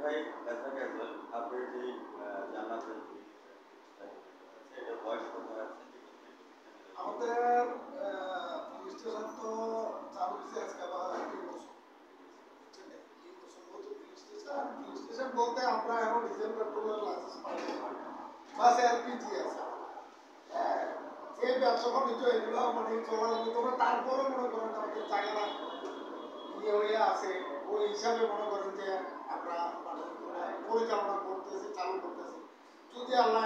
ভাই দেখা গেছে আপনার যে জান্নাতের এটা বয়স কত আছে? আমাদের পুলিশ স্টেশন তো চালু হয়েছে আজকে আবার 2 বছর। এই বছর মতো পুলিশ স্টেশন বলতে আমরা এখন ডিজেল পেট্রোলের লাইসেন্স পাচ্ছি বাস এলপিজি আছে। এই ব্যবসা বাণিজ্য এগুলো মানে চলার মতো না, তারপরে মনে করেন আমাদের জায়গা ইয়ে হয়ে আছে, ওই হিসাবে মনে করেন যে আমরা মানে পরিচালনা করতেছি, চালু করতেছি। যদি আল্লাহ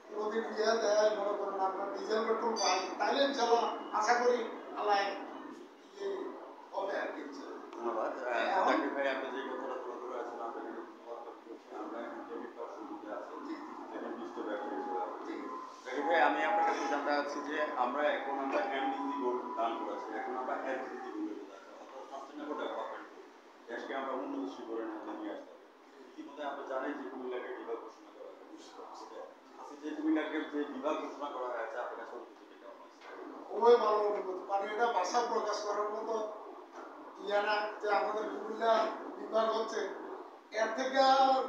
কোনোদিন ইয়ে দেয়, মনে করেন আমরা ডিজেল পেট্রোল পাই, তাইলে ইনশাল্লাহ আশা করি আল্লাহ ইয়ে হবে আর কি। ধন্যবাদ জাকির ভাই, আপনি যে কথাটা তুলে ধরে আছেন আপনাকে আমরা এখন ডেবিট কার্ড সুবিধা আছে এখন বিশটা ব্যবসা হিসেবে আছে। জাকির ভাই, আমি আপনার কাছে জানতে চাচ্ছি যে আমরা এমডিজি গোল দান করেছি, এখন আমরা এসডিজি গোলে অর্থাৎ সাস্টেনেবল ডেভেলপমেন্ট দেশকে আমরা উন্নতিশীল করে নিয়ে আসতে হবে। ইতিমধ্যে আপনি জানেন যে কুমিল্লাকে বিভাগ ঘোষণা করা হয়েছে। আজকে যে কুমিল্লাকে যে বিভাগ ঘোষণা করা হয়েছে আপনার কাছে অনুভূতি কেমন আছে? খুবই ভালো অনুভূতি, মানে এটা ভাষা প্রকাশ করার মতো ইয়ে না যে আমাদের কুমিল্লা বিভাগ হচ্ছে। এর থেকে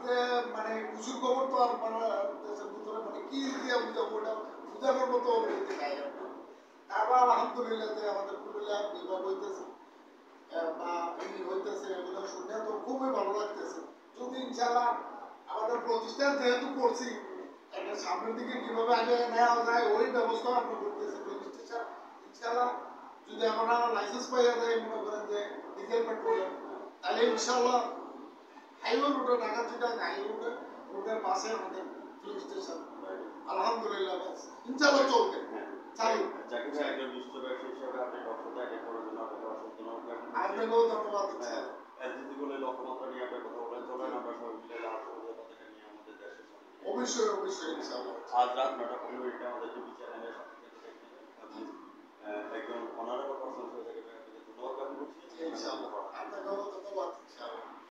যে মানে খুশির খবর তো আর মানে দেশের ভিতরে মানে কি দিয়ে বুঝাবো, ওটা বুঝানোর মতো অনুভূতি নাই। আবার আলহামদুলিল্লাহ যে আমাদের কুমিল্লা বিভাগ হইতেছে বা হইতেছে, এগুলো শুনে তো খুবই ভালো লাগতেছে। যদি ইনশাল্লাহ আমাদের প্রতিষ্ঠান যেহেতু করছি, একটা সামনের দিকে কিভাবে আগে নেওয়া যায় ওই ব্যবস্থা আমরা করতেছি। পুলিশ স্টেশন ইনশাল্লাহ যদি আমরা লাইসেন্স পাইয়া যায়, মনে করেন যে ডিজেল পেট্রোলে, তাহলে ইনশাল্লাহ হাইওয়ে রুটে, ঢাকা চিটাগাং হাইওয়ে রুটের পাশে আমাদের পুলিশ স্টেশন আলহামদুলিল্লাহ ইনশাল্লাহ চলবে চালু। জাকির ভাই, একজন বিশিষ্ট ব্যবসায়ী হিসেবে আপনি দক্ষতা এটা করার জন্য আপনাকে অসংখ্য ধন্যবাদ। আপনাকেও ধন্যবাদ দিচ্ছি। এসডিজি গোলে লক্ষ্যমাত্রা নিয়ে আপনি কথা বলেন, চলেন আমরা সবাই মিলে লাল সবুজ পতাকা নিয়ে আমাদের দেশের সামনে। অবশ্যই অবশ্যই ইনশাআল্লাহ। আজ রাত 9টা 15 মিনিটে আমাদের যে বিচার